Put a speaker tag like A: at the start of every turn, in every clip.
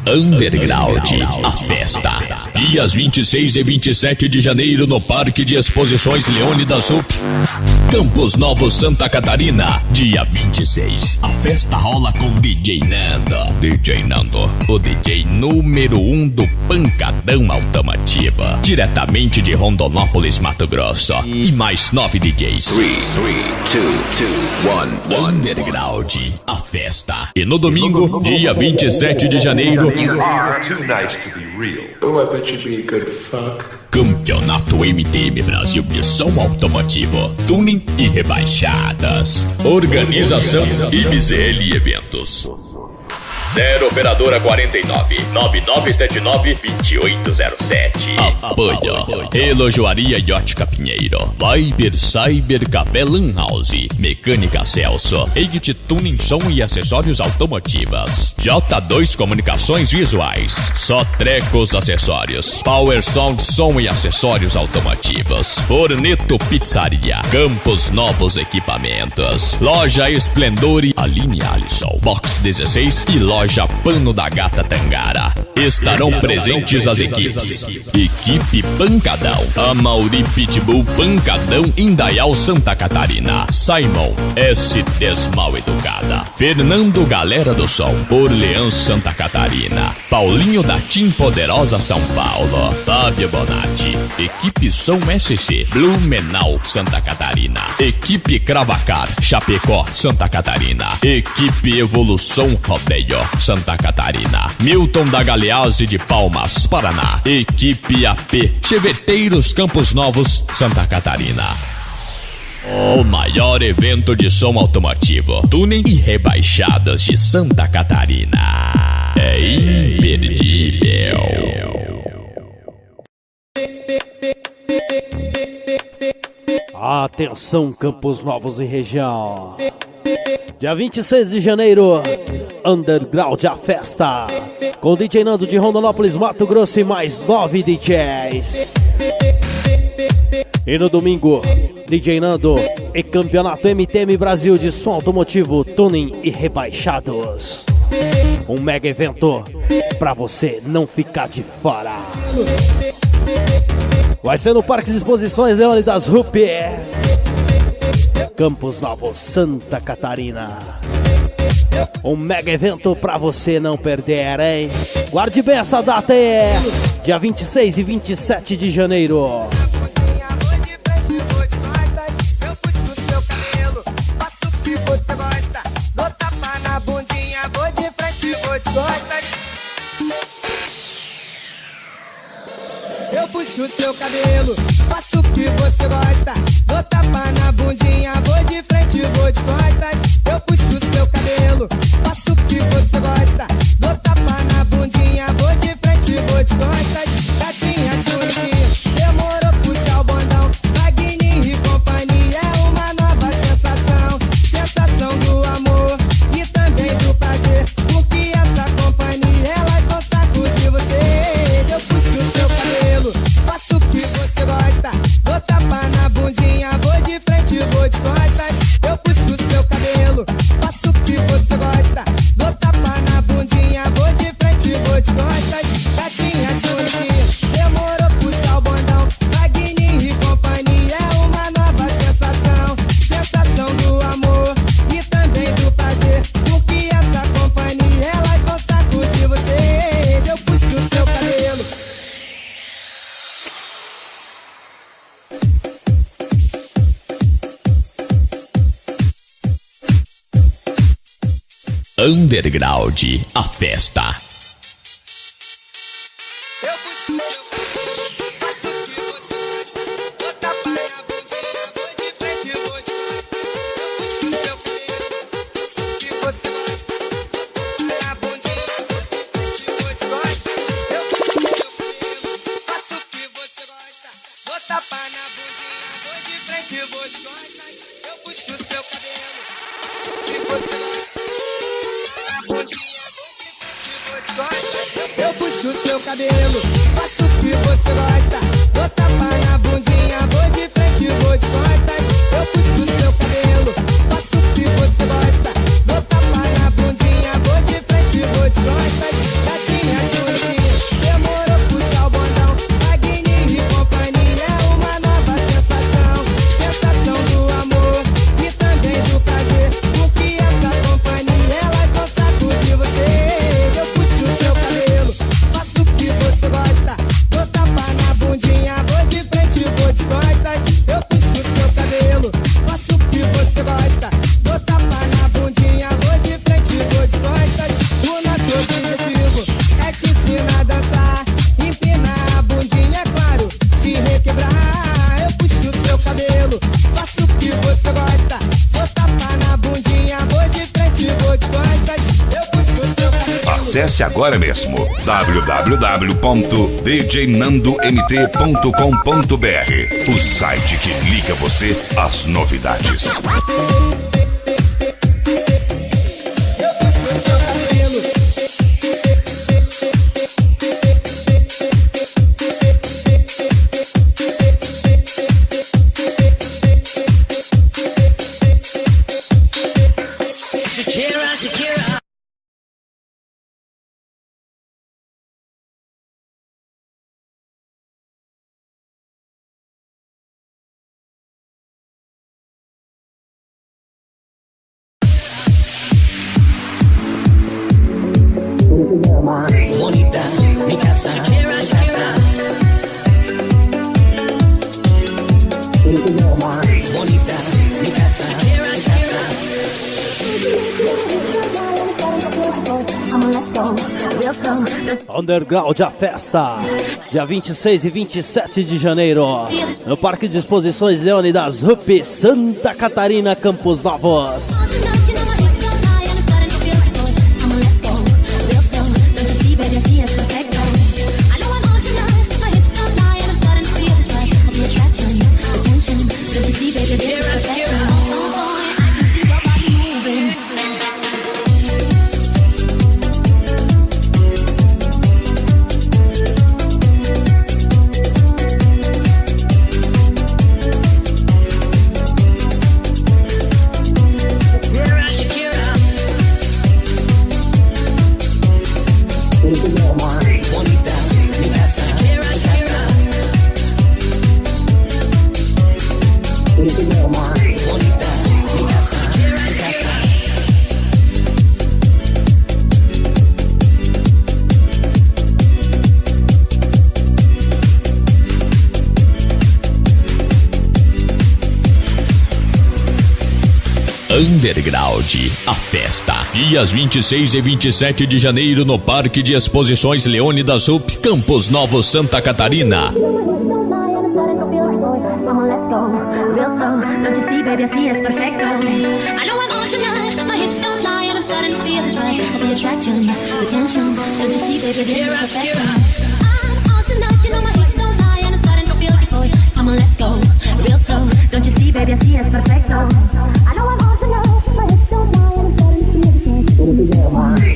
A: Underground, a festa. Dias 26 e 27 de janeiro no Parque de Exposições Leônidas Rupp, Campos Novos, Santa Catarina. Dia 26, a festa rola com DJ Nando. DJ Nando, o DJ número 1 do Pancadão Automotiva, diretamente de Rondonópolis, Mato Grosso. E mais 9 DJs. 3, 2, 2, 1. Underground, a festa. E no domingo, dia 27 de janeiro,
B: You are too nice to be real.
C: Oh, I bet you'd be a good fuck.
A: Campeonato MTM Brasil de som automotivo, tuning e rebaixadas. Organização IBZL Eventos. 0 operadora 49 9979 2807. Apoio Relojoaria e Ótica Pinheiro, Viber Cyber Café Lan House, Mecânica Celso, Egit Tuning Som e Acessórios Automotivas, J2 Comunicações Visuais, Só Trecos Acessórios, Power Sound Som e Acessórios Automotivos, Forneto Pizzaria, Campos Novos Equipamentos, Loja Esplendor e Aline Alisson, Box 16 e Loja Pano da Gata Tangara. Estarão presentes as equipes: Equipe Pancadão, Amauri Pitbull Pancadão, Indaial Santa Catarina, Simon S. Desmal Educada, Fernando Galera do Som, Orleans Santa Catarina, Paulinho da Tim Poderosa São Paulo, Fábio Bonatti, Equipe Som SC, Blumenau Santa Catarina, Equipe Cravacar Chapecó Santa Catarina, Equipe Evolução Rodeio Santa Catarina, Milton da Galeazzi de Palmas, Paraná, Equipe AP Cheveteiros Campos Novos, Santa Catarina. O maior evento de som automotivo, tuning e rebaixadas de Santa Catarina. É imperdível.
D: Atenção, Campos Novos e região. Dia 26 de janeiro, Underground, a festa, com DJ Nando de Rondonópolis, Mato Grosso e mais 9 DJs. E no domingo, DJ Nando e Campeonato MTM Brasil de som automotivo, tuning e rebaixados. Um mega evento pra você não ficar de fora. Vai ser no Parque de Exposições Leônidas Rupp, Campos Novos, Santa Catarina. Um mega evento pra você não perder, hein? Guarde bem essa data aí, dia 26 e 27 de janeiro.
E: Eu puxo seu cabelo, faço o que você gosta. Vou tapar na bundinha, vou de frente, vou de costas. Eu puxo seu cabelo, faço o que você gosta. Vou tapar na bundinha, vou de frente, vou de costas. Gatinha, bonitinha, demorou puxar o bondão. Wagner e companhia é uma nova sensação. Sensação do amor e também do prazer. Porque essa companhia, elas vão sacudir você. Eu puxo seu cabelo, faço o que você gosta. Vou tapar na bundinha, vou de frente, vou de costas. Eu puxo seu cabelo, faço o que você gosta. Vou tapar na bundinha, vou de frente, vou de costas. Gatinha, bonitinha, demorou puxar o bondão. Wagner e companhia é uma nova sensação. Sensação do amor e também do prazer. Porque essa companhia, elas vão sacudir vocês. Eu puxo seu cabelo.
A: Underground, a festa.
E: Eu puxo seu cabelo, faço o que você gosta. Vou tapar na bundinha, vou de frente, vou de costas. Eu puxo seu cabelo, faço o que você gosta. Na bundinha, vou de frente, vou de costas. Eu puxo seu cabelo, faço o que você gosta. Vou tapar na bundinha, vou de frente, vou de costas. Eu puxo seu cabelo, faço o que você gosta. Eu puxo seu cabelo, faço o que você gosta. Vou tapar na bundinha, vou de frente, vou de costas. Eu puxo seu cabelo, faço o que você gosta. Vou tapar na bundinha, vou de frente, vou de costas. Gatinha,
F: Acesse agora mesmo www.djnandomt.com.br, o site que liga você às novidades.
G: Bonita, mi casa, Shakira, Shakira. Bonita, mi casa, Shakira, Shakira.
D: Underground a festa, dia 26 e 27 de janeiro, no Parque de Exposições Leônidas Rupp, Santa Catarina, Campos Novos.
A: Underground, a festa. Dias 26 e 27 de janeiro no Parque de Exposições Leônidas Rupp, Campos Novos, Santa Catarina.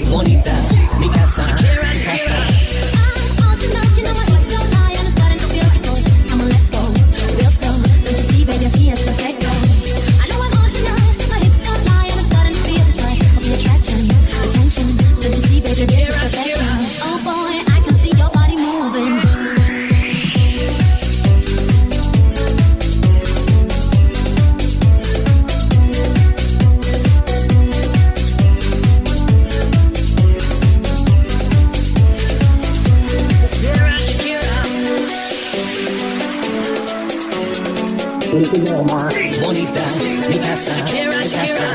G: Bonita, mi casa, Shakira, Shakira.
H: Oh boy, I can see your body moving.
G: Bonita, mi casa, Shakira, Shakira.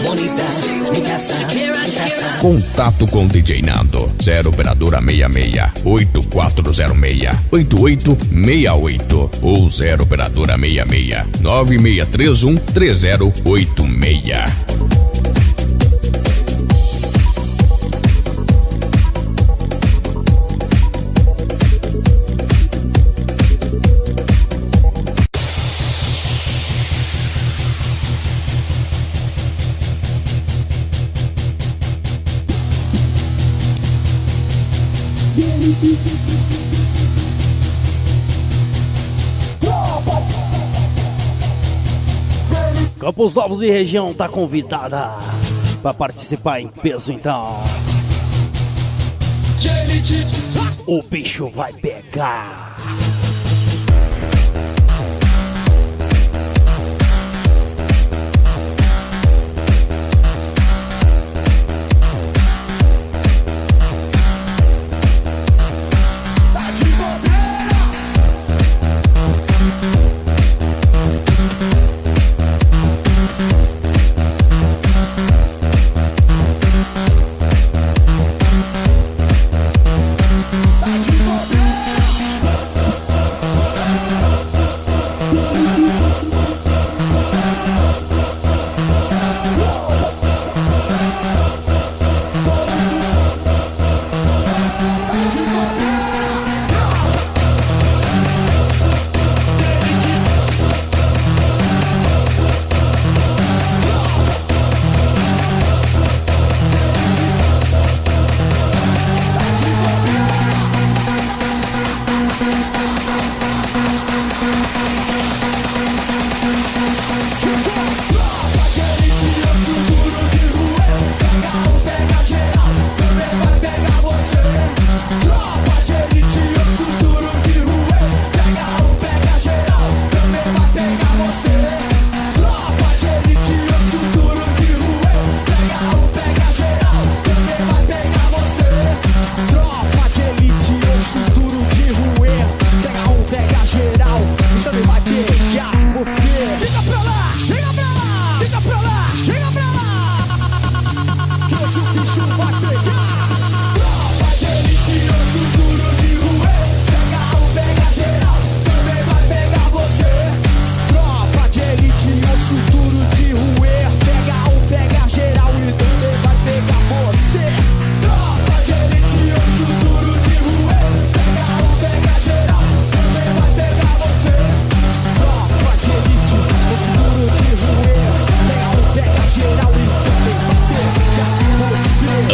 G: Bonita, mi casa, Shakira, Shakira.
A: Contato com DJ Nando, 0 operadora 66 8406 8868 ou 0 operadora 66 9631 3086.
D: Campos Novos e região tá convidada para participar em peso, então. O bicho vai pegar.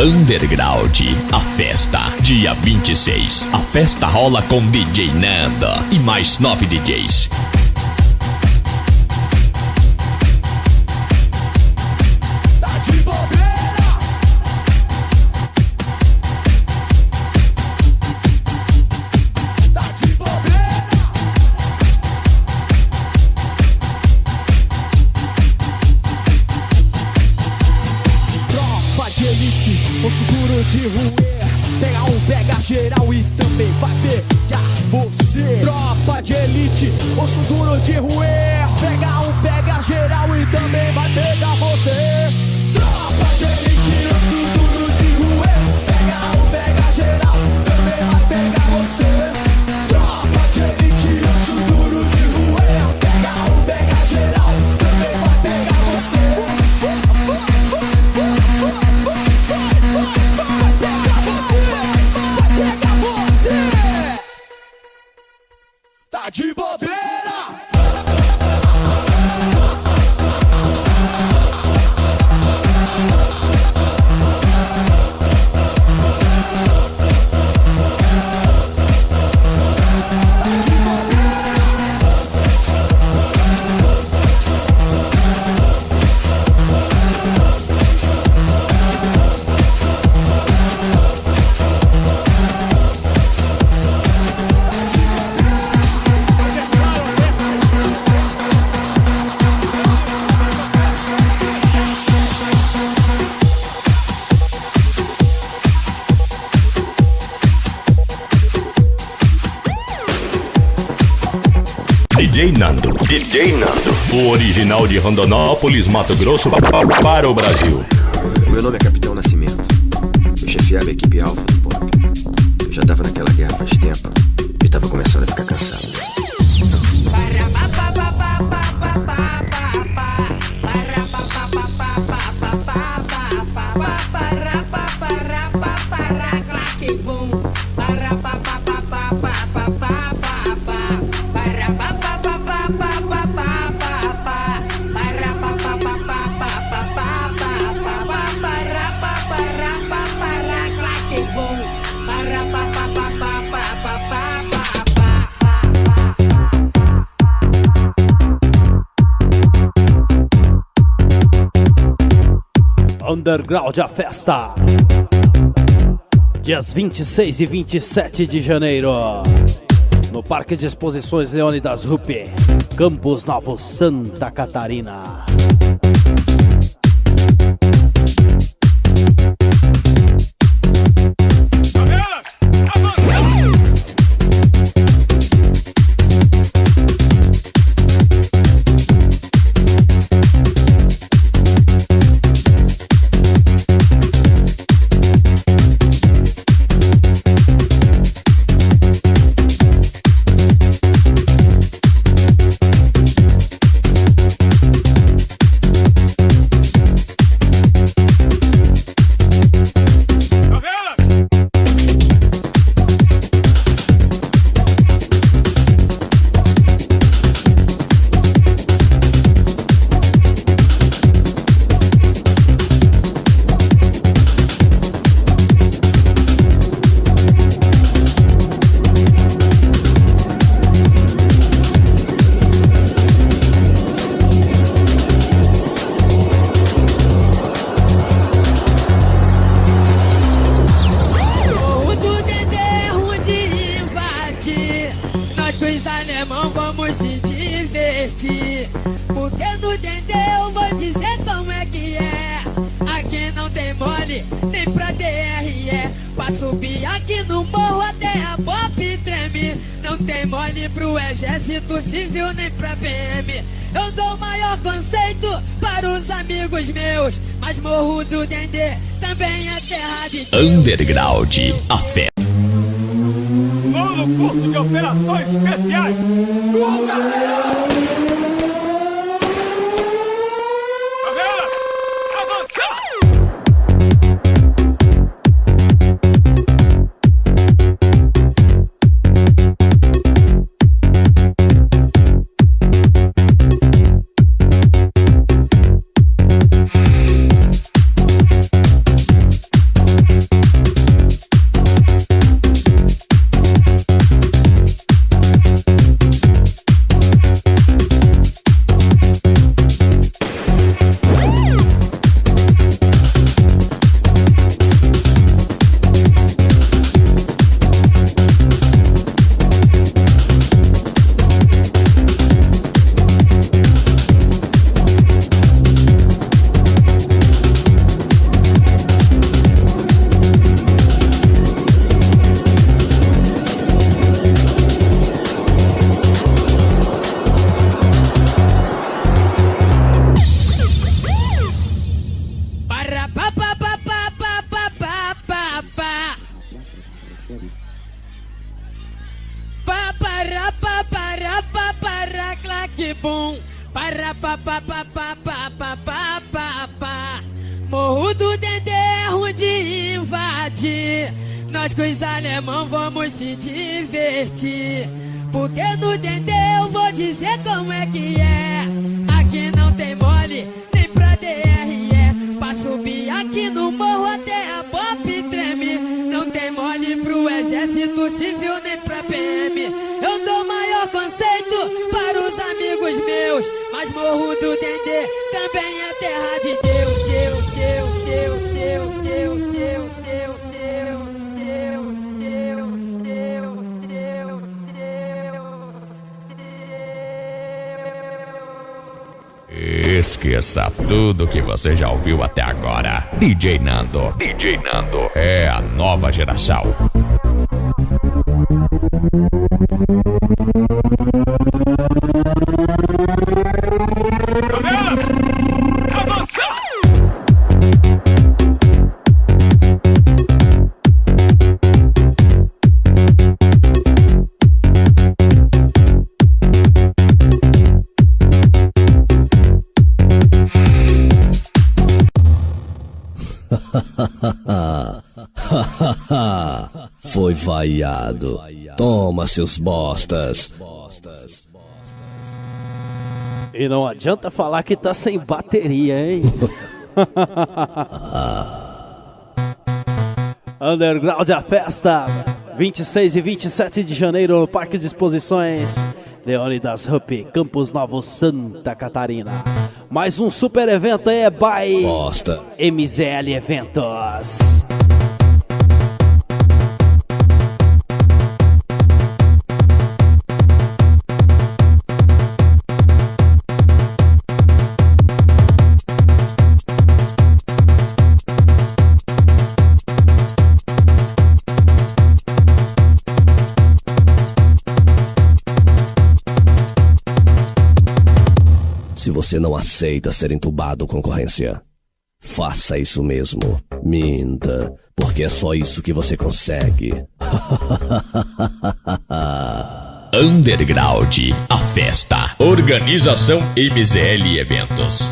A: Underground, a festa, dia 26. A festa rola com DJ Nanda e mais 9 DJs.
E: De ruer, pega geral e também vai pegar você. Tropa de elite, osso duro de ruer, pega geral e também vai pegar você. Tropa de elite, osso duro de ruer, pega geral, também vai pegar você. Tropa de elite, osso duro de ruer, pega geral, também vai pegar você. Tá de bobeira!
F: DJ Nando, o original de Rondonópolis, Mato Grosso, para o Brasil.
I: Meu nome é Capitão Nascimento. Eu chefiava a equipe alfa do pop. Eu já tava naquela guerra faz tempo e tava começando a ficar cansado.
D: Underground, a festa, dias 26 e 27 de janeiro, no Parque de Exposições Leônidas Rupp, Campos Novos, Santa Catarina.
E: Civil nem pra PM. Eu dou o maior conceito para os amigos meus, mas Morro do Dendê também é terra de Deus.
A: Underground, a fé.
J: Novo curso de operações especiais do Alcaceirão.
E: morro do Dendê é ruim de invadir. Nós com os alemão vamos se divertir. Porque no Dendê eu vou dizer como é que é. Aqui não tem mole, nem pra DRE. Pra subir aqui no morro até a pop treme. Não tem mole pro exército civil nem pra PM. Eu dou maior conceito para os amigos meus. Mas morro do Dendê também é terra de Deus. Deus, Deus, Deus, Deus, Deus, Deus, Deus, Deus, Deus, Deus, Deus, Deus.
A: Esqueça tudo que você já ouviu até agora. DJ Nando é a nova geração.
K: Foi vaiado. Toma, seus bostas.
D: E não adianta falar que tá sem bateria, hein? Underground a festa, 26 e 27 de janeiro no Parque de Exposições Leônidas Rupp, Campos Novos, Santa Catarina. Mais um super evento é by
K: Bosta.
D: MZL Eventos.
K: Se você não aceita ser entubado, concorrência, faça isso mesmo. Minta, porque é só isso que você consegue.
A: Underground, a festa. Organização MZL Eventos.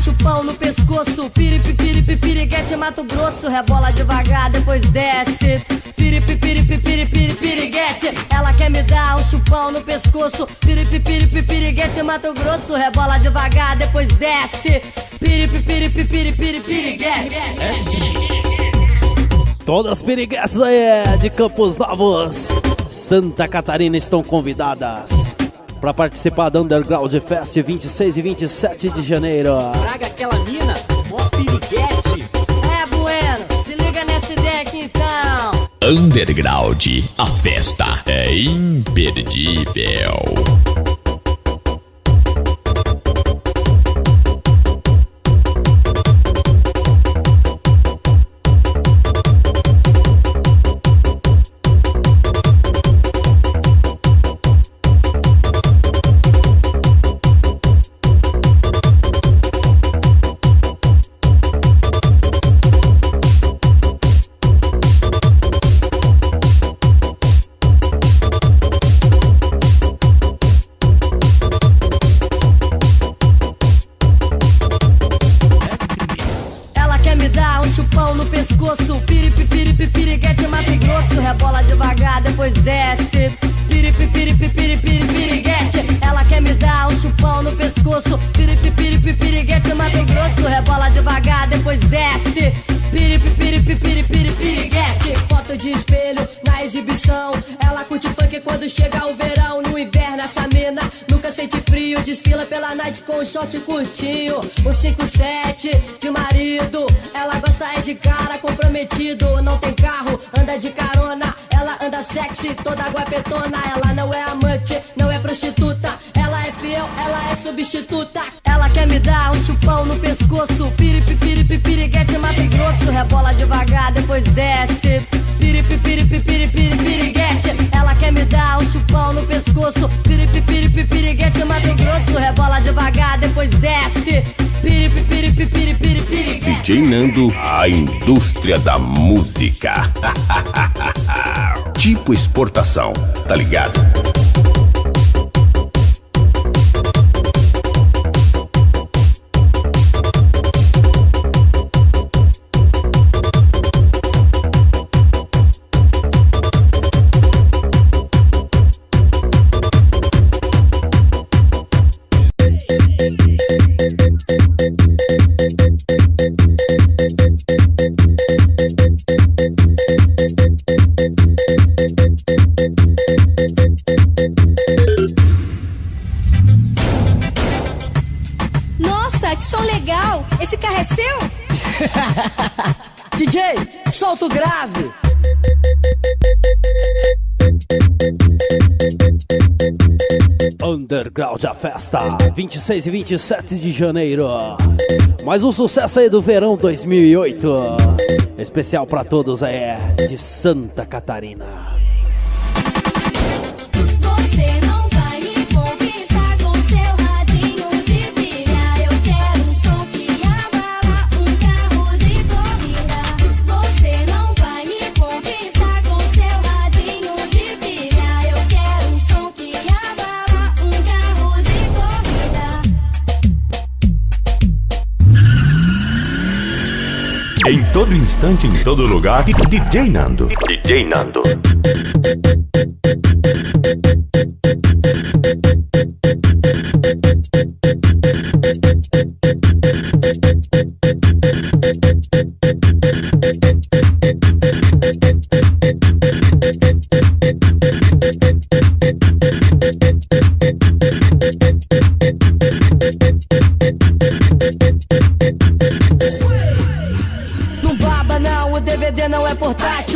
L: Chupão no pescoço, piriguete, Mato Grosso, rebola devagar, depois desce. Piriguete, ela quer me dar um chupão no pescoço, piriguete, Mato Grosso, rebola devagar, depois desce. Piriguete.
D: Todas as piriguetes aí de Campos Novos, Santa Catarina estão convidadas para participar da Underground Fest 26 e 27 de janeiro.
L: Traga aquela mina, mó piriguete. É, bueno, se liga nessa ideia aqui então.
A: Underground, a festa é imperdível.
L: Piriguete, Mato Grosso, rebola devagar, depois desce. Piriguete, ela quer me dar um chupão no pescoço. Piriguete, Mato Grosso, rebola devagar, depois desce. Piriguete, foto de espelho cidade com um short curtinho, um 5-7 de marido. Ela gosta é de cara comprometido. Não tem carro, anda de carona. Ela anda sexy, toda guapetona. Ela não é amante, não é prostituta. Ela é fiel, ela é substituta. Ela quer me dar um chupão no pescoço. Piriguete, Mato Grosso. Rebola devagar, depois desce. Piriguete. Ela quer me dar um chupão no pescoço. Piriguete, Mato Grosso. Rebola devagar, depois desce. Piriguete.
F: DJ Nando, a indústria da música. Tipo exportação, tá ligado?
M: Nossa, que som legal! Esse carro é seu?
L: DJ, solta o grave.
D: Underground a festa, 26 e 27 de janeiro. Mais um sucesso aí do verão 2008. Especial pra todos aí de Santa Catarina.
F: Em todo instante, em todo lugar, DJ Nando. DJ Nando.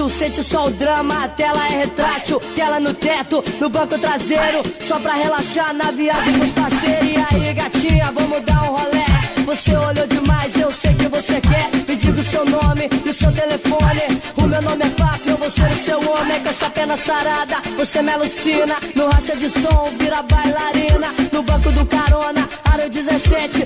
L: Sente só o drama, a tela é retrátil. Tela no teto, no banco traseiro. Só pra relaxar na viagem com os parceiros. E aí gatinha, vamos dar um rolé. Você olhou demais, eu sei que você quer. Me diga o seu nome e o seu telefone. O meu nome é Paf, eu vou ser o seu homem. Com essa pena sarada, você me alucina. No racha de som, vira bailarina. No banco do carona, aro 17.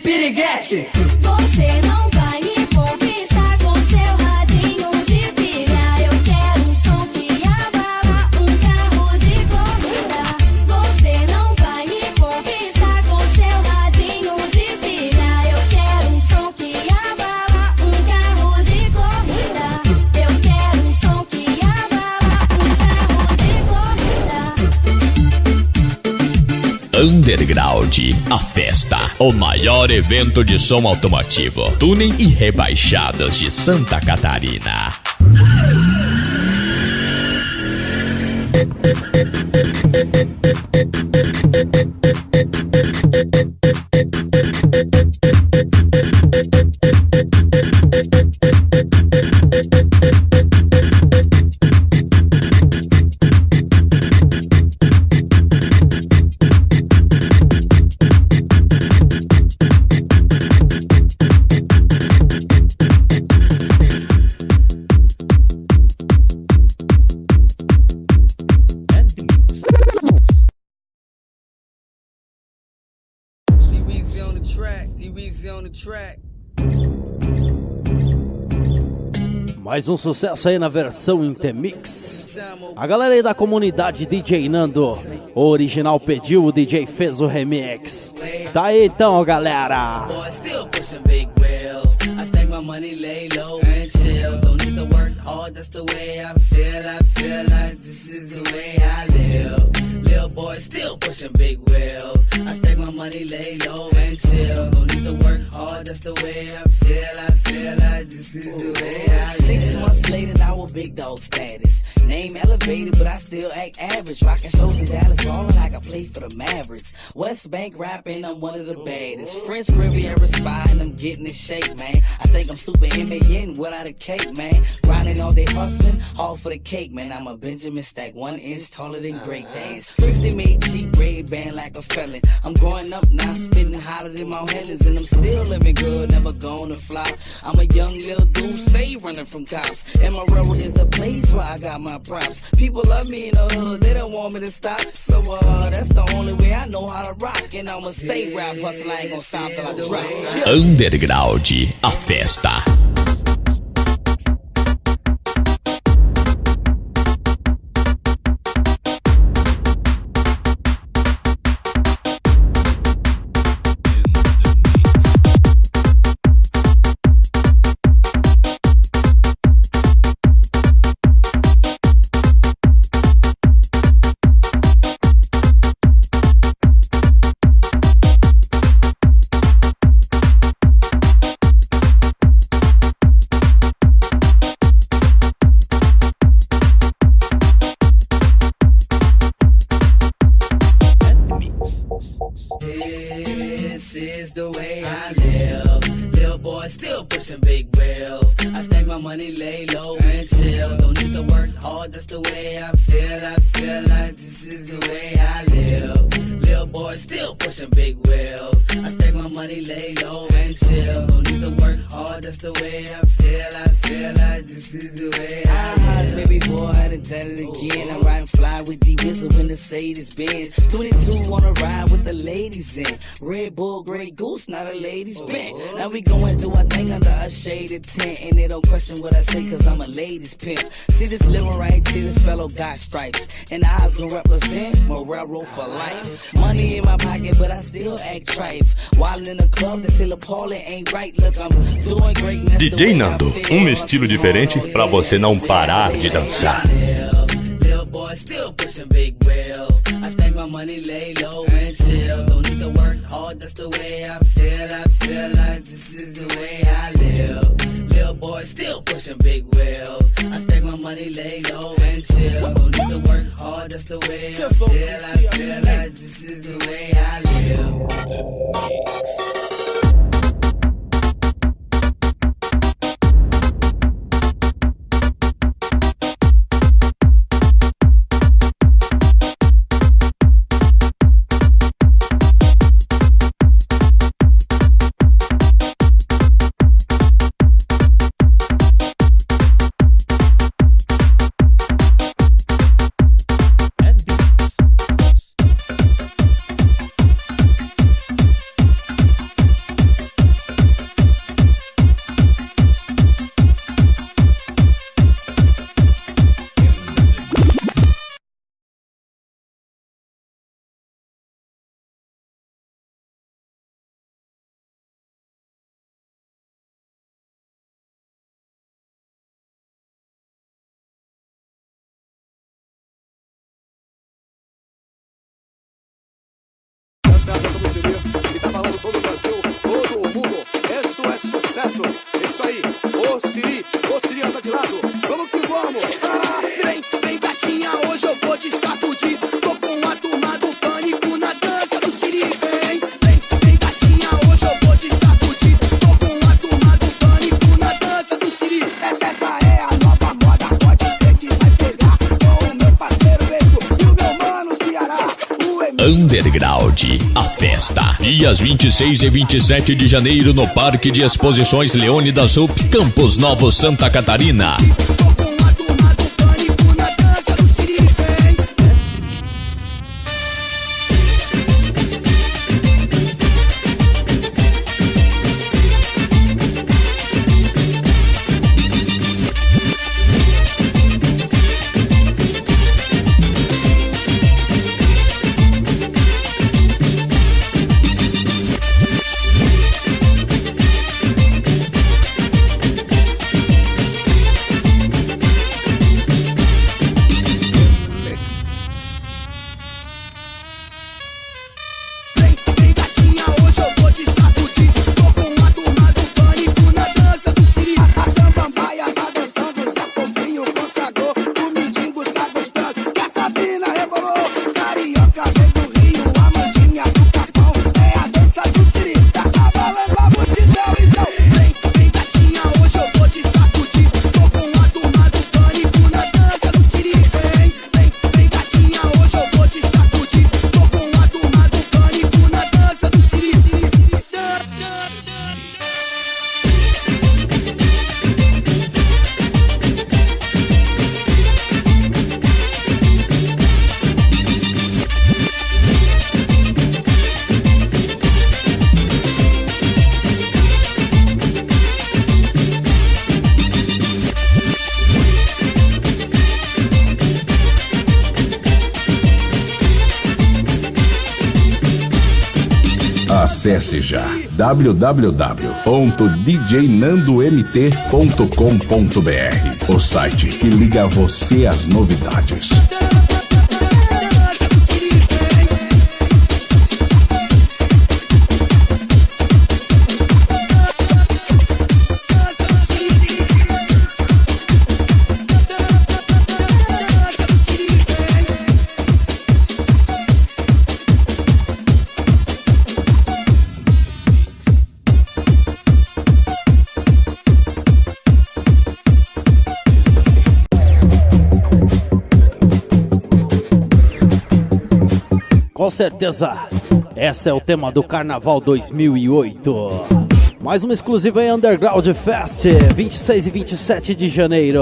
L: Piriguete.
M: Você não vai me conquistar com seu radinho de pilha. Eu quero um som que abala um carro de corrida. Você não vai me conquistar com seu radinho de pilha. Eu quero um som que abala um carro de corrida. Eu quero um som que abala um carro de corrida.
A: Underground, a festa, o maior evento de som automotivo, tuning e rebaixadas de Santa Catarina.
D: Mais um sucesso aí na versão Intermix. A galera aí da comunidade DJ Nando, o original pediu, o DJ fez o remix. Tá aí então, galera.
N: Little boy still pushing big wheels. I stack my money, lay low and chill. Don't need to work hard, that's the way I feel. I feel like this is the way I live. 6 months later, now we're big dog status. Name elevated, but I still act average. Rocking shows in Dallas, ballin' like I play for the Mavericks. West Bank rapping, I'm one of the baddest. French Riviera spy, and I'm getting in shape, man. I think I'm super M.A.N. without a cake, man. Grinding all day hustling, all for the cake, man. I'm a Benjamin Stack, 1 inch taller than Great Days. 50 made cheap red band like a felon. I'm growing up now, spitting hotter than Mount Helens, and I'm still living good, never gonna flop. I'm a young little dude, stay running from cops. And my railroad is the place where I got my props. People love me in the hood, they don't want me to stop. So that's the only way I know how to rock. And I'ma stay rap hustle, I ain't gonna stop till I drop.
A: Underground, a festa.
N: This is the way I live. Little boy still pushing big wheels. I stack my money, lay low and chill. Don't need to work hard, that's the way I feel. I feel like this is the way I live. Little boy still pushing big wheels. I stack my money, lay low and chill. Don't need to work hard, that's the way I feel. I feel like this is the way I live. Baby boy, I done done it again. I'm riding fly with D-Whistle in the Mercedes Benz. 22 wanna ride with the ladies in. Red Bull, Grey Goose, not a ladies bent. Now we going through our thing under a shaded tent. And they don't question what I say cause I'm a ladies pimp. See this little right here, this fellow got stripes. And I was gonna represent my railroad for life. Money in my pocket but I still act trife. While in the club they say Paulie ain't right. Look, I'm doing great.
F: DJ Nando, estilo diferente pra você não parar de dançar.
N: Little boy still pushing big wheels. I stack my money, lay low and chill. Don't need to work hard, that's the way I feel. I feel like this is the way I live. Little boy still pushing big wheels. I stack my money, lay low and chill. Don't need to work hard, that's the way I feel. I feel like this is the way I live.
O: E tá falando todo o Brasil, todo o mundo. Isso é sucesso. Isso aí. Ô Siri anda de lado. Vamos que vamos. Vem gatinha, hoje eu vou te sacudir. Tô com a turma do pânico na dança do Siri. Vem gatinha, hoje eu vou te sacudir. Tô com a turma do pânico na dança do Siri. Essa é a nova moda, pode ver que vai pegar. Com o meu parceiro Beto e o meu mano Ceará.
A: Underground, a festa. Dias 26 e 27 de janeiro no Parque de Exposições Leônidas Rupp, Campos Novos, Santa Catarina.
P: Acesse já www.djnandomt.com.br, o site que liga você às novidades.
D: Com certeza, esse é o tema do Carnaval 2008. Mais uma exclusiva em Underground Fest, 26 e 27 de janeiro.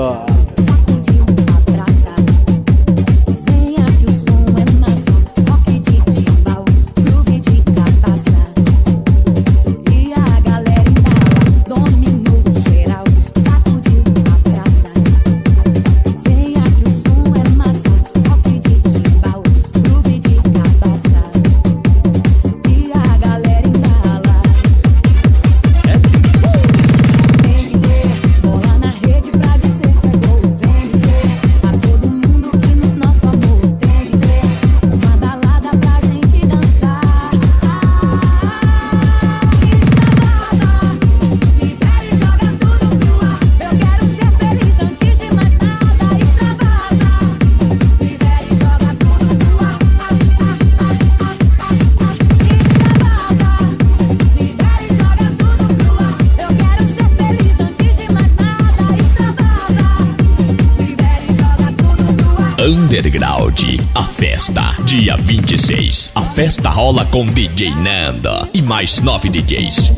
A: Underground, a festa, dia 26. A festa rola com DJ Nando e mais 9 DJs.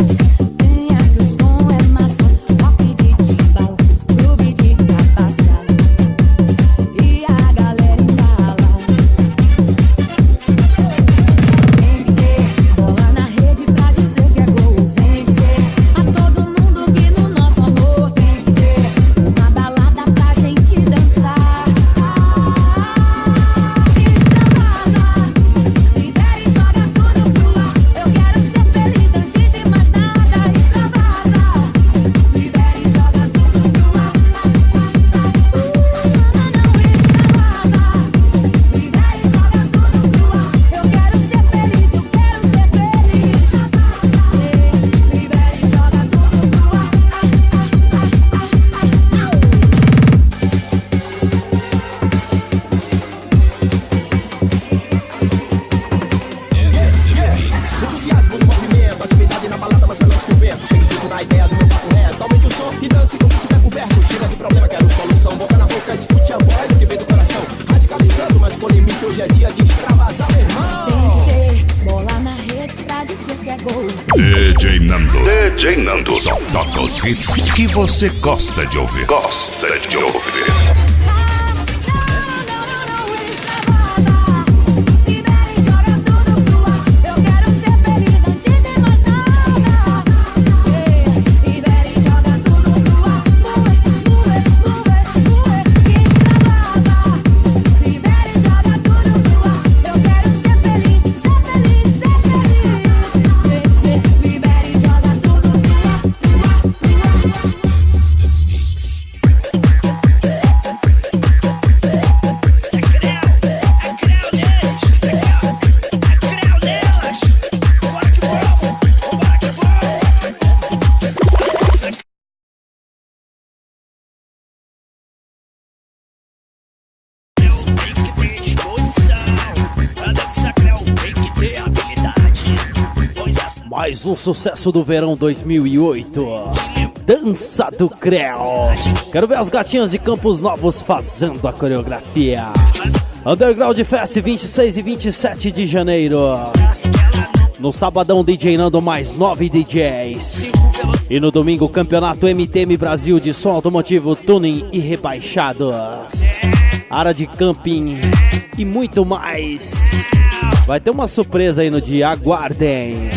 F: DJ Nando só toca os hits que você gosta de ouvir.
D: Mais um sucesso do verão 2008, Dança do Creu. Quero ver as gatinhas de Campos Novos fazendo a coreografia. Underground Fest 26 e 27 de janeiro. No sabadão, DJ Nando mais 9 DJs. E no domingo, Campeonato MTM Brasil de som automotivo, tuning e rebaixados. Área de camping e muito mais. Vai ter uma surpresa aí no dia, aguardem.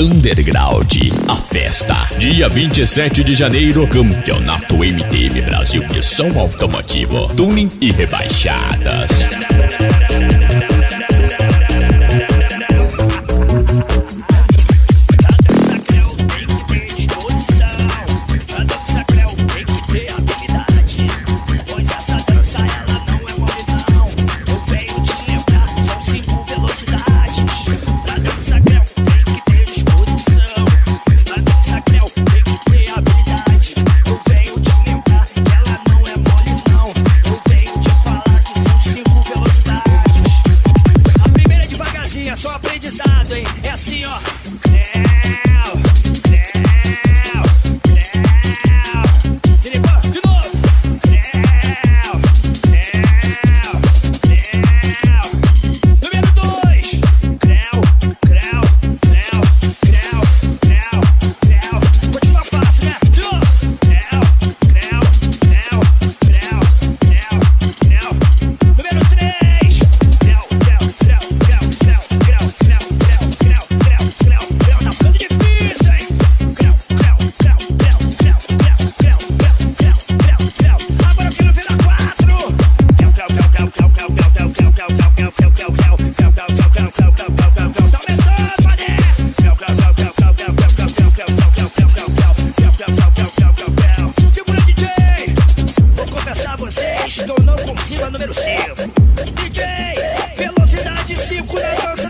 A: Underground, a festa. Dia 27 de janeiro, Campeonato MTM Brasil de som automotivo, tuning e rebaixadas.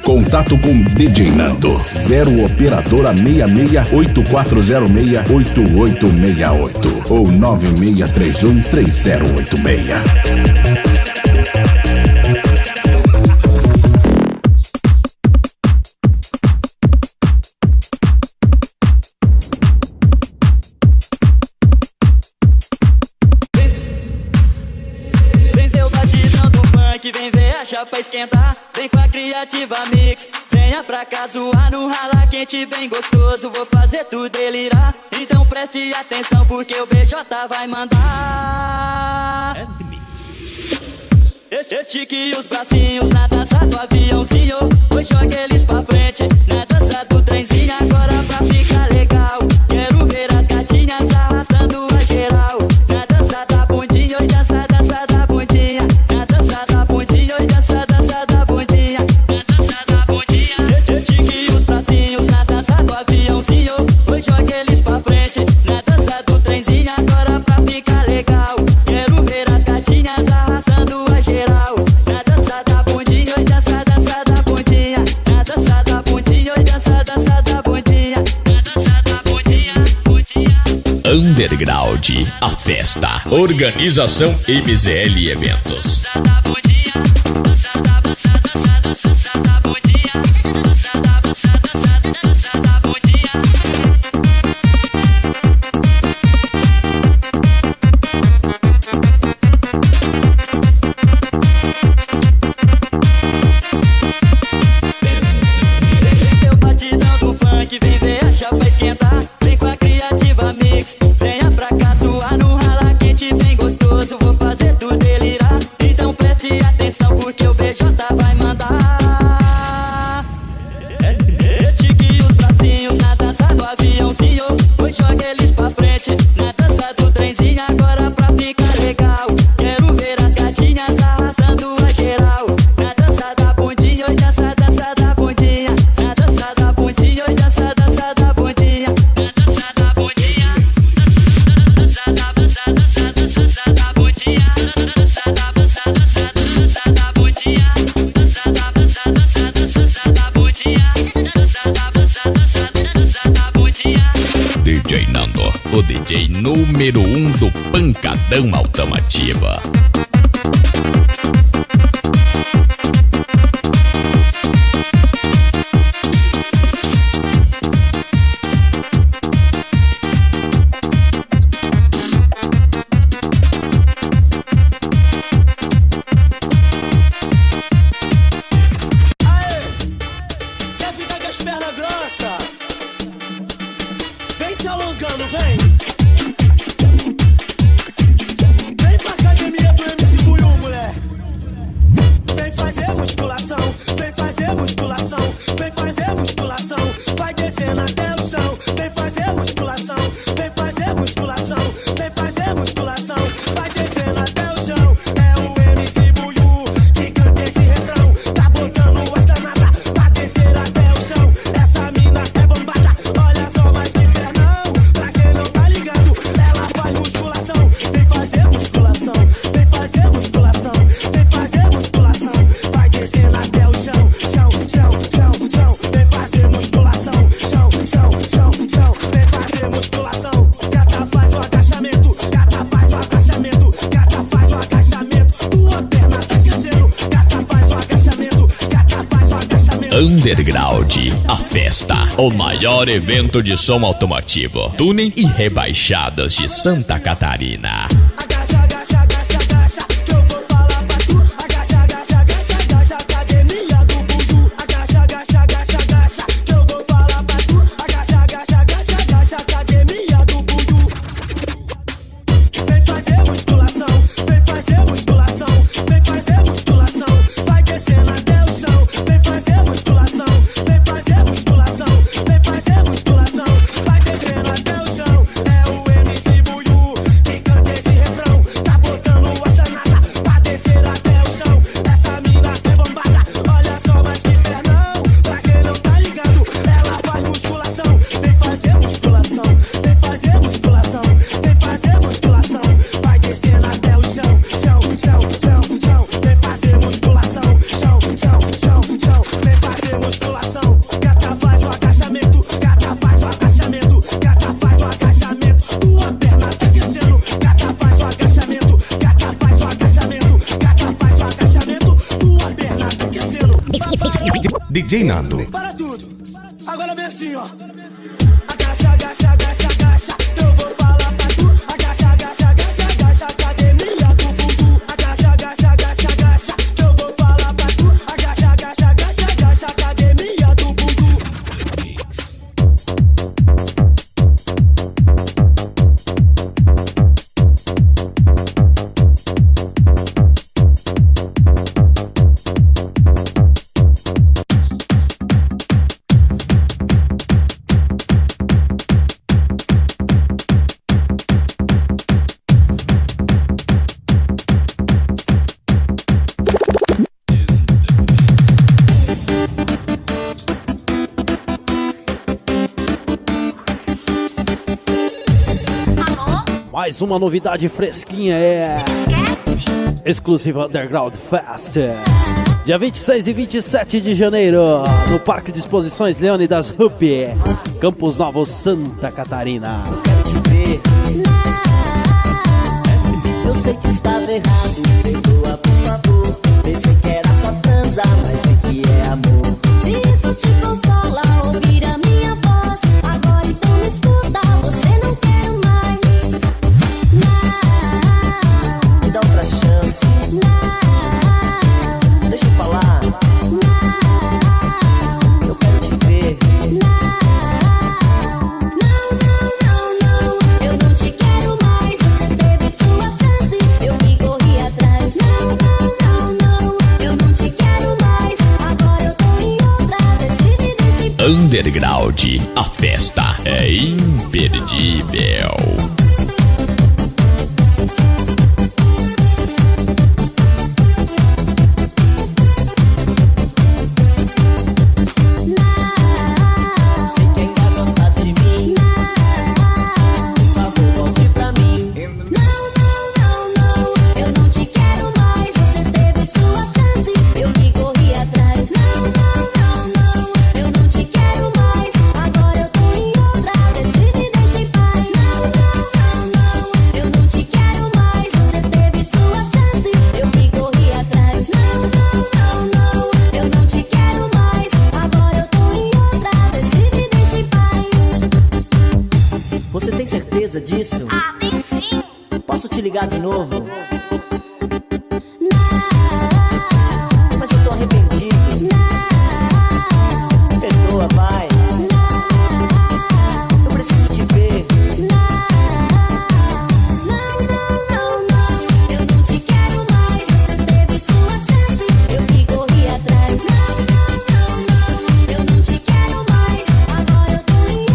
P: Contato com DJ Nando 0 operadora 6684068868 ou 96313086.
Q: Pra esquentar, vem com a Criativa Mix. Venha pra cá zoar no rala quente bem gostoso. Vou fazer tu delirar, então preste atenção porque o BJ vai mandar. Estique os bracinhos na dança do aviãozinho. Hoje joga eles pra frente na dança do trenzinho. Agora pra ficar legal, quero ver as gatinhas arrastando a geral. Na dança da bundinha, oi dança, dança da bundinha. Na dança da bundinha, oi dança, dança da bundinha. Na dança da bundinha. Estique os bracinhos na dança do aviãozinho. Hoje joga eles pra frente na dança do trenzinho. Agora pra ficar legal, quero ver as gatinhas arrastando a geral. Na dança da bundinha, oi dança, dança da bundinha. Na dança da bundinha, oi dança, dança da bundinha. Na dança da bundinha, bundinha.
A: Underground, a festa. Organização MZL Eventos.
Q: Meu batidão do funk vem ver a chapa esquentar. Vem com a Criativa Mix. Venha pra cá zoar no rala quente bem gostoso. Vou fazer tu delirar, então preste atenção porque o BJ vai mandar. Estique os bracinhos na dança do aviãozinho. Hoje joga eles pra frente na dança do trenzinho. Agora pra ficar legal, quero ver as gatinhas arrastando a geral. Na dança da bundinha, oi dança, dança da bundinha. Na dança da bundinha, oi dança, dança da bundinha. Na dança da bundinha. Dança da dança, dança, dança da bundinha. Dança da dança, dança, dança da bundinha. Dança da dança, dança, dança da bundinha. Dança da dança, dança, dança da bundinha.
A: DJ Nando, o DJ número 1 do Pancadão Automotiva.
Q: Quer ficar com as pernas grossas? Vem se alongando, vem. Vem pra academia do MC Buiu, mulher. Vem fazer musculação, vem fazer musculação, vem fazer musculação. Vai descer na
E: até o chão. Vem fazer musculação, vem fazer musculação, vem fazer musculação. Vai descendo até o chão. É o MC Buiú que canta esse refrão. Tá botando as danadas pra descer até o chão. Essa mina é bombada, olha só mais que pernão. Pra quem não tá ligado, ela faz musculação. Vem fazer musculação, vem fazer musculação, vem fazer musculação. Vai descendo até o chão, chão, chão, chão, chão. Vem fazer musculação, chão, chão, chão, chão. Vem fazer musculação. Gata faz o agachamento, gata faz o agachamento, gata faz o agachamento. Tua perna tá crescendo, gata faz o agachamento, gata faz o agachamento.
A: Underground, a festa, o maior evento de som automotivo, tuning e rebaixadas de Santa Catarina.
E: Agacha, agacha, agacha, agacha, que eu vou falar pra tu. Agacha, agacha, agacha, agacha, academia do Buiú. Agacha, agacha, agacha, agacha, que eu vou falar pra tu. Agacha, agacha, agacha, agacha, academia do Buiú. Vem fazer musculação, vem fazer musculação, vem fazer musculação. Vai descendo até o chão. Vem fazer musculação, vem fazer musculação, vem fazer musculação. Vai descendo até o chão. É o MC Buiú que canta esse refrão. Tá botando as danadas pra descer até o chão. Essa mina é bombada, olha só mais que pernão. Pra quem não tá ligado, ela faz musculação. Vem fazer musculação, vem fazer musculação, vem fazer musculação. Vai descendo até o chão, chão, chão, chão, chão. Vem fazer musculação, chão, chão, chão, chão. Vem fazer musculação. Gata faz o agachamento, gata faz o agachamento, gata faz o agachamento. Tua perna tá crescendo, gata faz o agachamento, gata faz o agachamento, gata faz o agachamento. Tua perna tá crescendo.
F: DJ Nando.
E: Para tudo. Agora vem assim, ó. Agacha, agacha, agacha, agacha, que eu vou falar pra tu. Agacha, agacha, agacha, agacha, academia do Buiú. Agacha, agacha, agacha, agacha, que eu vou falar pra tu. Agacha, agacha, agacha, agacha, academia do Buiú.
D: Mais uma novidade fresquinha é exclusiva Underground Fest. Dia 26 e 27 de janeiro, no Parque de Exposições Leônidas Rupi, Campos Novos, Santa Catarina.
Q: Eu sei que estava errado, perdoa por favor. Pensei que era só transar, mas é que é amor.
H: Se isso te consola, ouvir a minha voz. Agora então me escuta, você não quer mais. Não,
Q: Me dá outra chance,
H: não,
Q: deixa eu falar.
H: não.
Q: Eu quero te ver.
H: Eu não te quero mais. Você teve sua chance, eu que corri atrás. Não, eu não te quero mais. Agora eu tô em outra, decide e deixa em paz.
A: Underground, a festa é imperdível.
Q: Sei que ainda gosta de mim. Por favor, volte pra mim.
H: Não, eu não te quero mais. Você teve sua chance, eu que corri atrás. Não, eu não te quero mais. Agora eu tô em outra, decide e deixa em paz. Não, eu não te quero mais. Você teve sua chance, eu que corri atrás. Não, eu não te quero mais. Agora eu tô em outra, decide e deixa em paz.
Q: Você tem certeza disso?
H: Ah, tem sim.
Q: Posso te ligar de novo?
H: Não.
Q: Mas eu tô arrependido. Perdoa, vai. Eu preciso te ver.
H: Eu não te quero mais. Você teve sua chance, eu que corri atrás. Não, eu não te quero mais. Agora eu tô em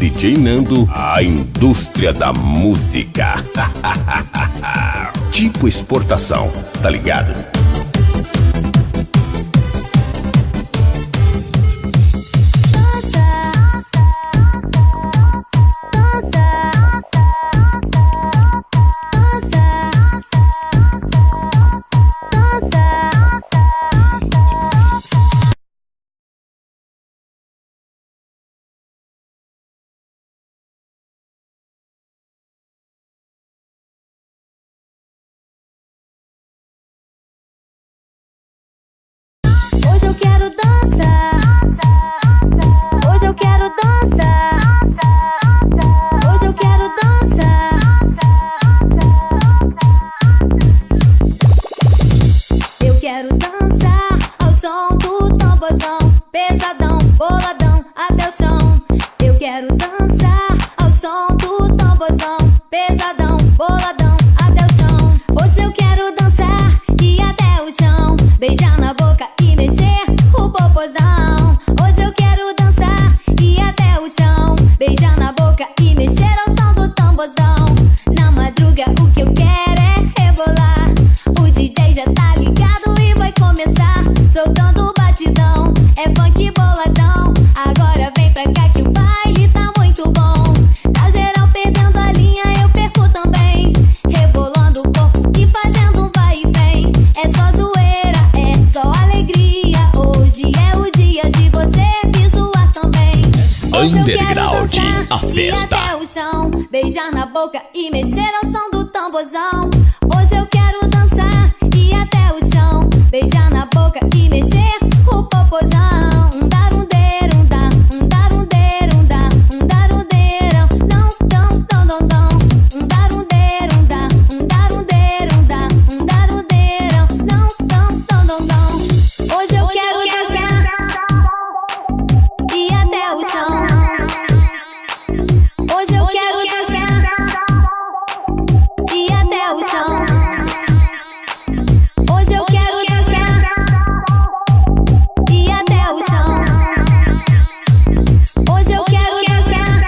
F: DJ Nando, a indústria da música. Tipo exportação, tá ligado?
H: Hoje eu quero dançar. Hoje eu quero dançar. Hoje eu quero dançar. Eu quero dançar ao som do tamborzão, pesadão, boladão até o chão. Eu quero dançar ao som do tamborzão, pesadão, boladão até o chão. Hoje eu quero dançar e até o chão, beijar na boca e mexer o popozão. Hoje eu quero dançar e até o chão, beijar na boca e mexer ao som do tamborzão. Na madruga o que eu quero é rebolar. O DJ já tá ligado e vai começar, soltando o batidão, é funk boladão. Agora vem pra cá que o baile tá muito bom. Tá geral perdendo a linha, eu perco também, rebolando o corpo e fazendo um vai e vem. É só zoeira, é só alegria. Hoje é o dia de você me zoar também.
A: Underground, a festa.
H: E até o chão, beijar na boca e mexer ao som do tamborzão. Hoje eu quero dançar e até o chão, beijar na boca e mexer o popozão. Um darundeiro, um dar, um darundeiro, um dar, um darundeirão. Não, não, não, não, não. Um darundeiro, um dar, um darundeiro, um dar, um darundeirão. Não, não, não, não, não. Hoje eu quero dançar e até o chão. Hoje eu quero dançar e até o chão. Hoje eu quero dançar e até o chão. Hoje eu quero dançar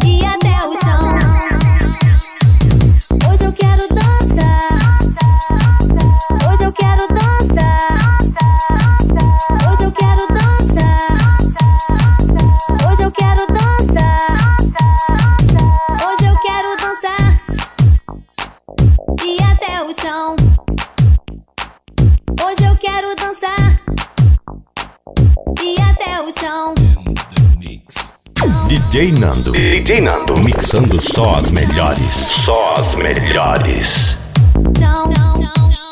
H: e até o chão. Hoje eu quero dançar. Hoje eu quero dançar. Hoje eu quero dançar. Hoje eu quero dançar. Hoje eu quero dançar e até o chão. Hoje eu quero dançar e até o chão.
F: DJ Nando. DJ Nando. Mixando só as melhores. Só as melhores.
H: Chão, chão, chão, chão,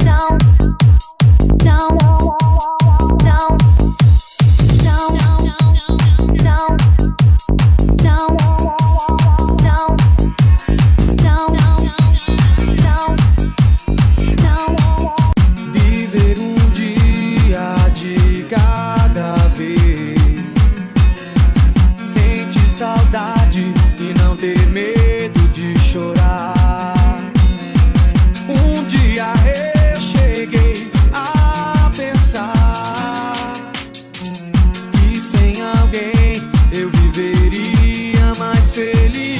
H: chão, chão,
R: Viver um dia de cada vez. Sente saudade e não ter medo de chorar. Um dia eu cheguei a pensar que sem alguém eu viveria mais feliz.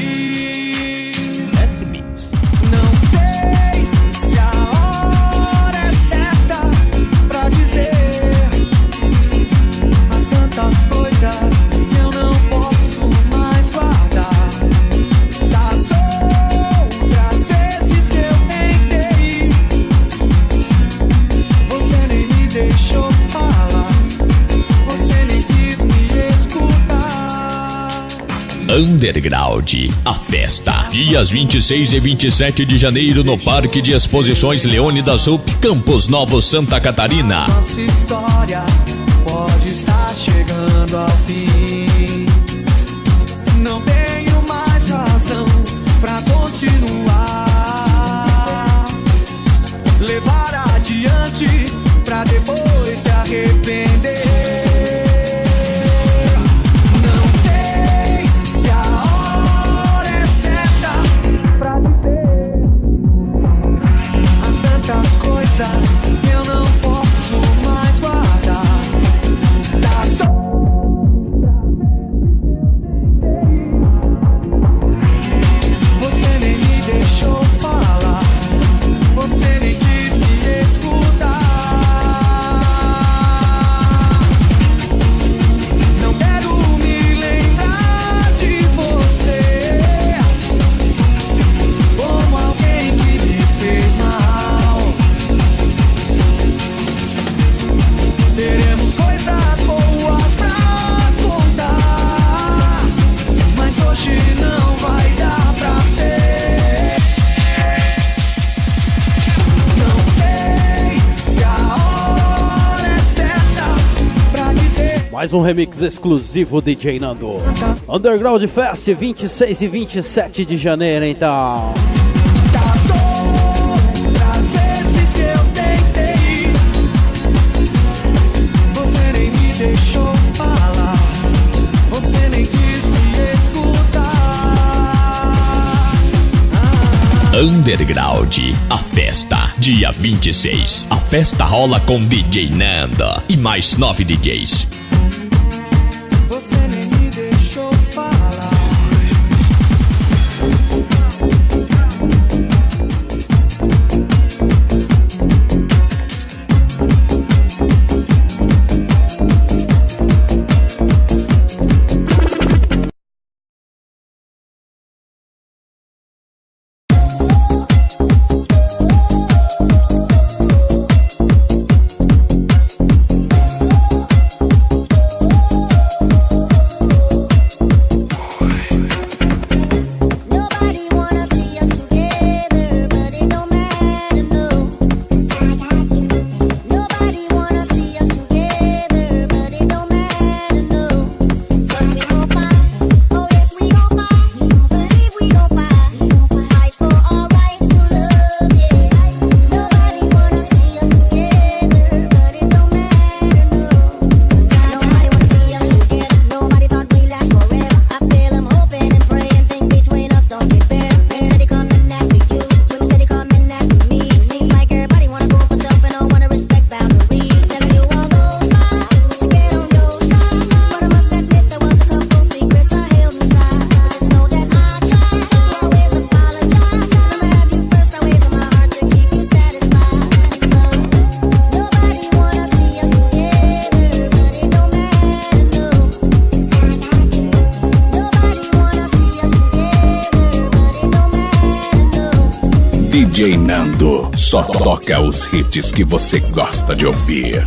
R: Não sei se a hora é certa pra dizer, mas tantas coisas eu não posso mais guardar. Das outras vezes que eu tentei, você nem me deixou falar, você nem quis me escutar.
A: Underground, a festa. Dias 26 e 27 de janeiro no Parque de Exposições Leônidas Rupp, Campos Novos, Santa Catarina.
R: Nossa história pode estar chegando ao fim. Não tenho mais razão pra continuar. Levar adiante pra depois se arrepender. Não sei se a hora é certa pra dizer as tantas coisas que eu não posso mais guardar. Das outras
D: mais um remix exclusivo DJ Nando. Underground Fest 26 e 27 de janeiro, então.
R: Das vezes que eu tentei, você nem me deixou falar, você nem quis me escutar.
A: Underground, a festa, dia 26. A festa rola com DJ Nando e mais 9 DJs.
R: Você nem me deixou falar.
P: DJ Nando só toca os hits que você gosta de ouvir.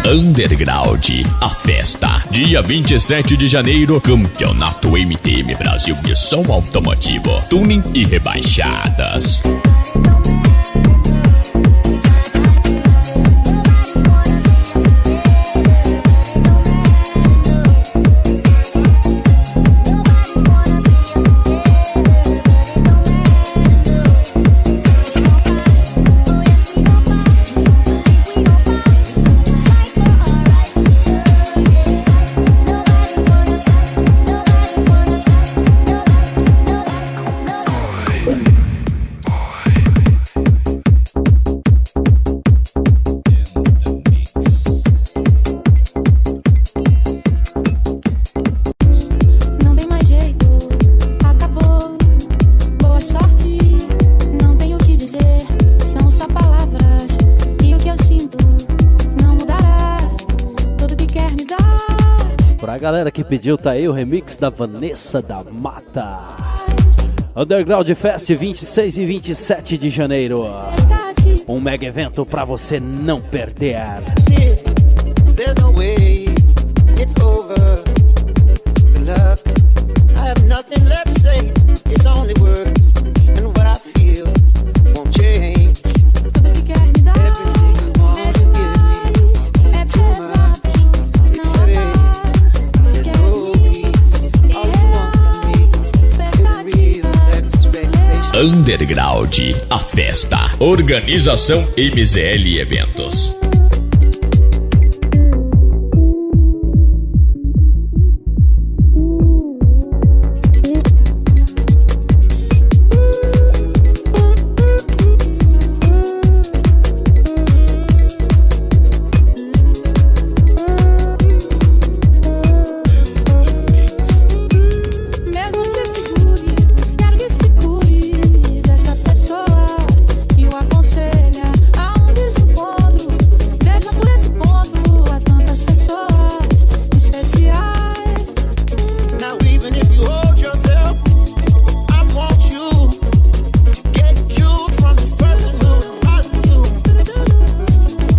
A: Underground, a festa, dia 27 de janeiro, Campeonato MTM Brasil de som automotivo, tuning e rebaixadas.
D: Pra galera que pediu, tá aí o remix da Vanessa da Mata. Underground Fest 26 e 27 de janeiro. Um mega evento pra você não perder.
R: There's no way it's over. Good luck. I have nothing left to say. It's only words, and what I feel won't change. Everything you want to give me, it's too much. It's heavy. There's no peace. All you want from me is real expectation.
A: Underground, a festa. Organização MZL Eventos.
M: Mesmo se segure, quero que se cure dessa pessoa que o aconselha a um desencontro. Veja por esse ponto há tantas pessoas especiais.
R: Now even if you hold yourself, I want you to get you from this person who has you.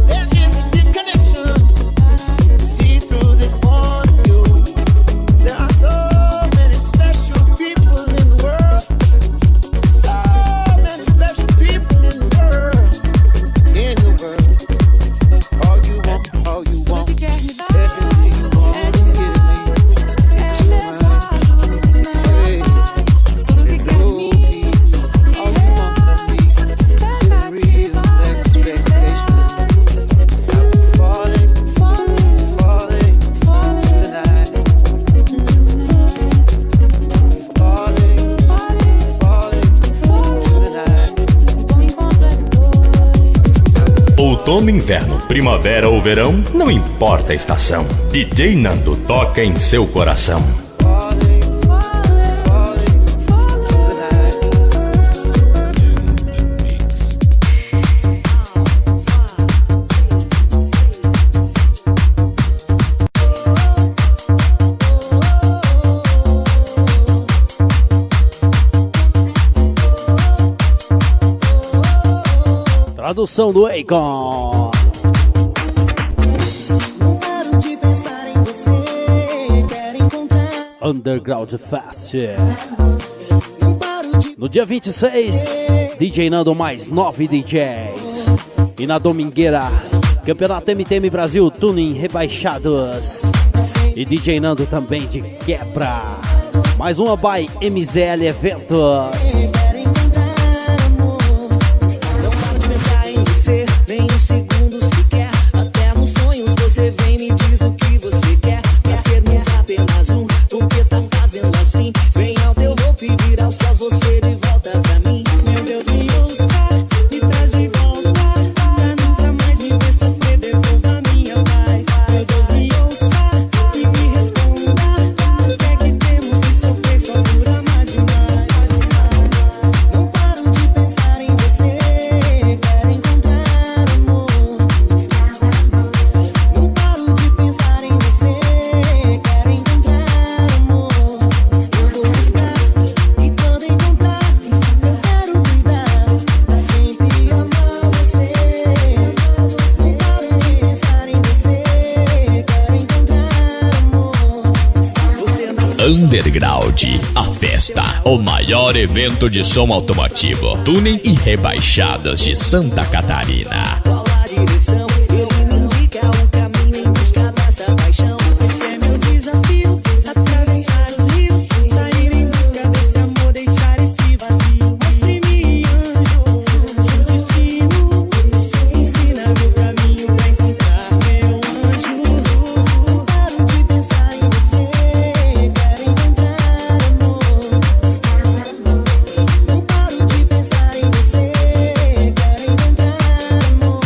R: There is a disconnection. See through this point of view. There are so many special people in the world. So many special people in the world. In the world. All you want, everything you want to give me. It's too much. It's heavy. There's no peace. All you want from me is real expectation. I'm falling to the night. Falling to the night.
F: Outono, inverno, primavera ou verão, não importa a estação. DJ Nando toca em seu coração.
D: Tradução do Akon.
R: Paro de pensar em você, quero encontrar.
D: Underground Fest. No dia 26, DJ Nando mais 9 DJs. E na domingueira, Campeonato MTM Brasil Tuning Rebaixados. E DJ Nando também de quebra. Mais uma by MZL Eventos.
R: Nem um segundo sequer. Até nos sonhos você vem e me diz o que você quer. Pra sermos apenas um, por que tá fazendo assim? Vem alto, eu vou pedir aos céus você de volta pra mim. Meu Deus, me ouça, me traz de volta. Pra nunca mais me ver sofrer, devolva minha paz. Meu Deus, me ouça e me responda. O que é que temos que sofrer só por amar demais? Não paro de pensar em você, quero encontrar.
A: Underground, a festa, o maior evento de som automotivo, tuning e rebaixadas de Santa Catarina.
R: Qual a direção? Ele me indica o caminho em busca dessa paixão. Esse é meu desafio, atravessar os rios, sair em busca desse amor, deixar esse vazio. Mostre-me, anjo, seu destino, ensina-me o caminho pra encontrar meu anjo. Não paro de pensar em você, quero encontrar amor. Não paro de pensar em você, quero encontrar amor.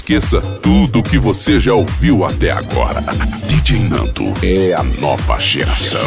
P: esqueça tudo o que você já ouviu até agora. DJ Nando é a nova geração.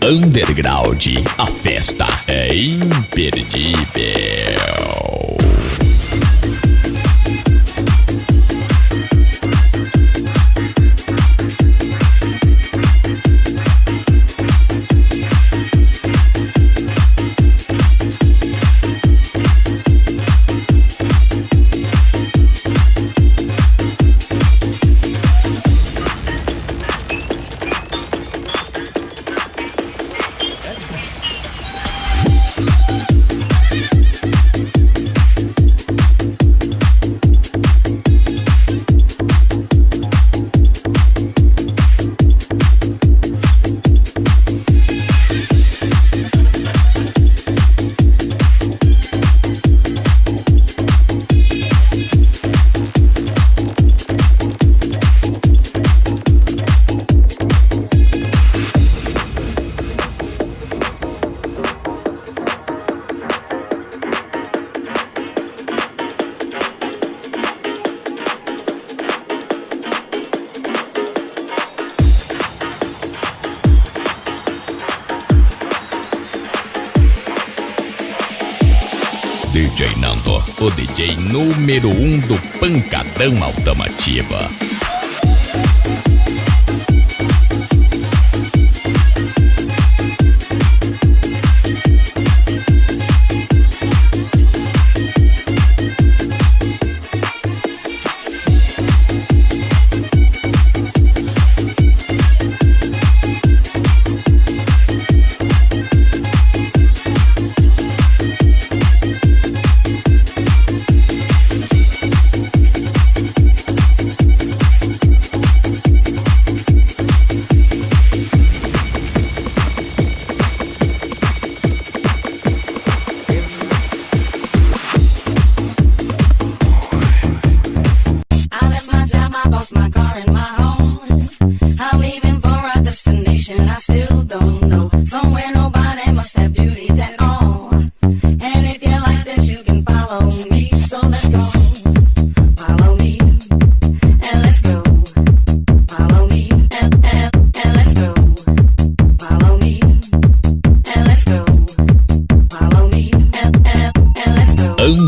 A: Underground, a festa é imperdível. DJ Nando, o DJ número 1 do Pancadão Automotiva.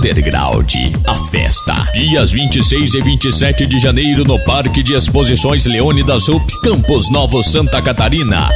A: Underground, a festa. Dias 26 e 27 de janeiro no Parque de Exposições Leônidas Rupp, Campos Novos, Santa Catarina.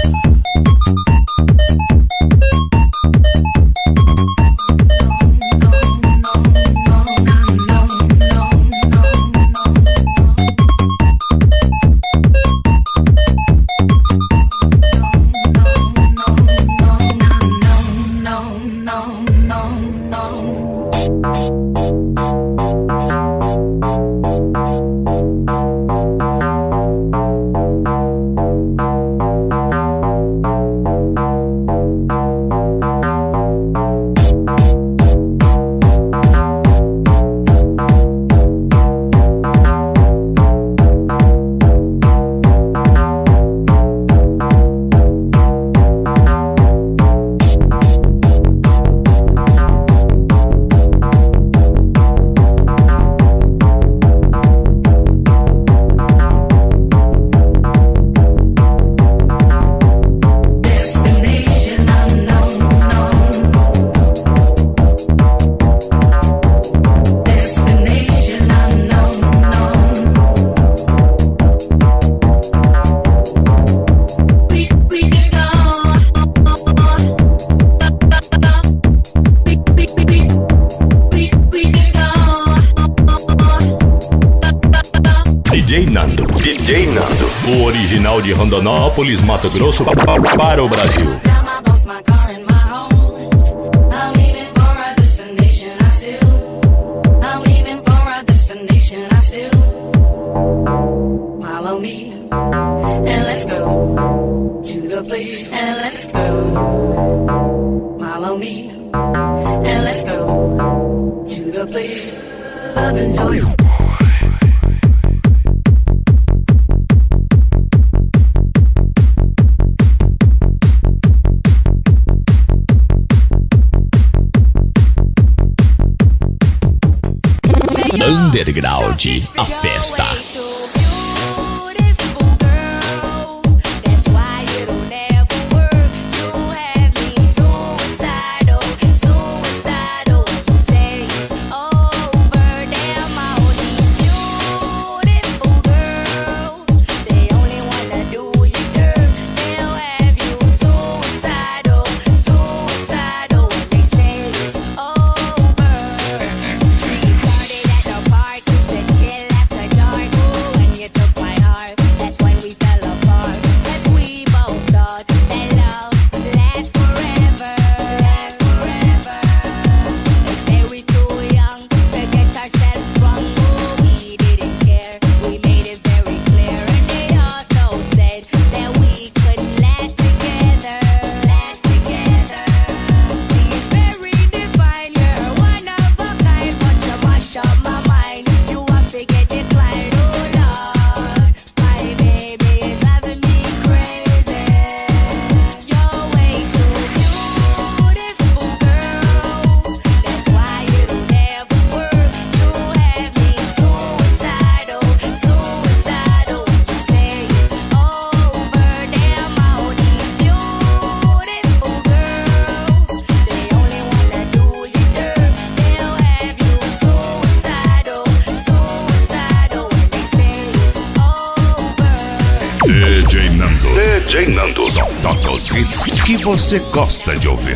F: de Rondonópolis, Mato Grosso, para o Brasil.
A: Underground, a festa.
P: DJ Nando só toca os hits que você gosta de ouvir.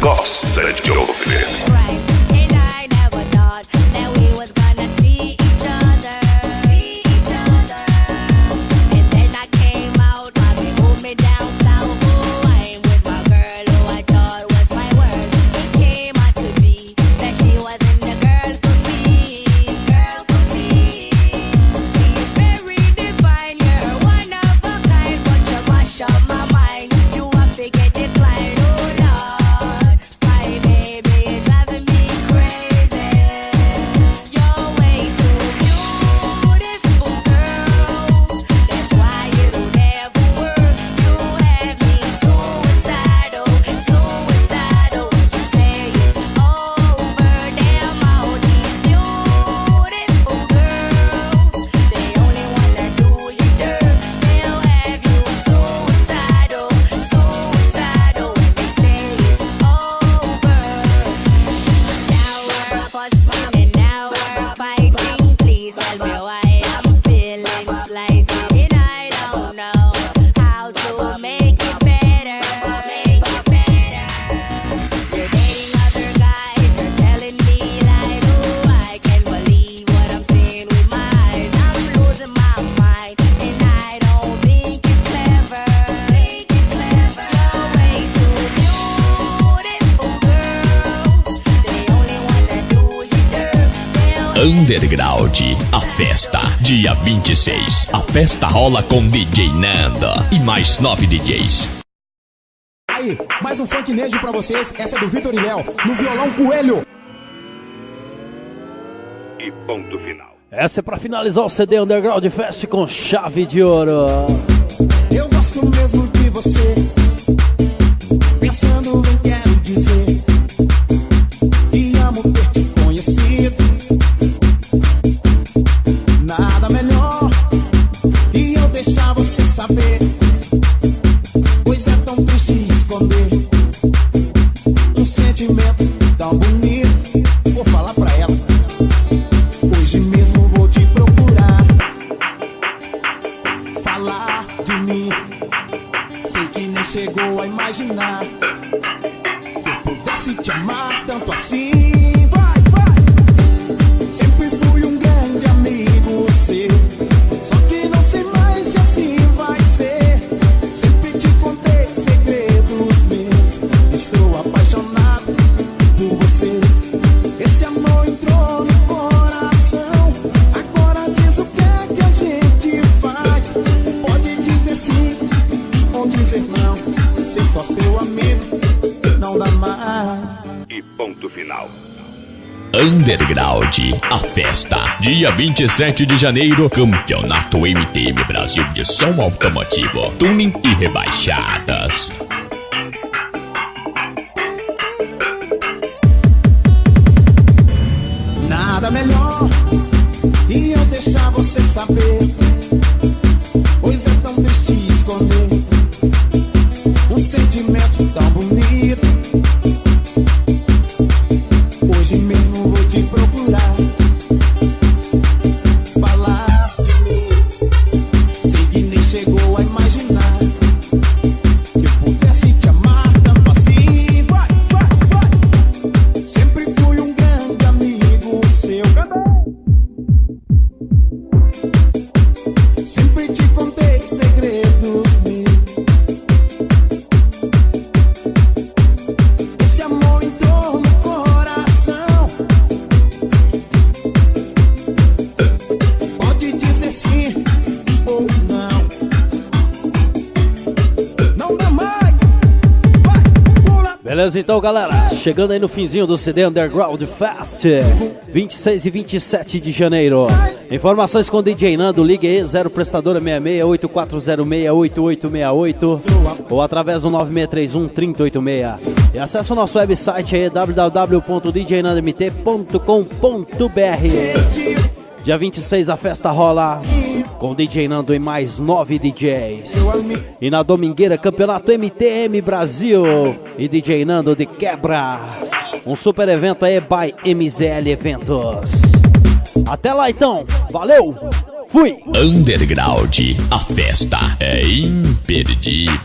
A: Underground, a festa, dia 26. A festa rola com DJ Nanda e mais 9 DJs.
S: Aí, mais um funknejo pra vocês. Essa é do Vitor e Léo, no violão Coelho.
P: E ponto final.
D: Essa é pra finalizar o CD Underground Fest com chave de ouro.
S: Eu gosto mesmo de você, pensando em quero dizer que amo ter te conhecido. Nada melhor que eu deixar você saber, pois é tão triste esconder um sentimento tão bonito. Vou falar pra ela, hoje mesmo vou te procurar, falar de mim. Sei que nem chegou a imaginar que eu pudesse te amar tanto assim. Vai, vai! Sempre fui um grande amigo seu, só que não sei mais se assim vai ser. amigo, não dá mais.
P: E ponto final.
A: Underground, a festa. Dia 27 de janeiro, Campeonato MTM Brasil de som automotivo, tuning e rebaixadas.
S: Nada melhor e eu deixar você saber, pois é tão triste esconder um sentimento tão bonito. Hoje mesmo vou te procurar, falar de mim. Sei que nem chegou a imaginar que eu pudesse te amar tanto assim. Vai, vai, vai. Sempre fui um grande amigo seu. Sempre te contei segredos meus. Esse amor entrou no coração. Pode dizer sim ou não. Não dá mais. Vai, pula.
D: Beleza, então, galera, chegando aí no finzinho do CD Underground Fest, 26 e 27 de janeiro. Informações com DJ Nando, ligue aí, 0 prestadora 66-8406-8868 ou através do 9631-3086. E acesse o nosso website aí, www.djnandomt.com.br. Dia 26 a festa rola com DJ Nando e mais 9 DJs. E na domingueira, Campeonato MTM Brasil e DJ Nando de quebra. Um super evento aí by MZL Eventos. Até lá então, valeu, fui!
A: Underground, a festa é imperdível.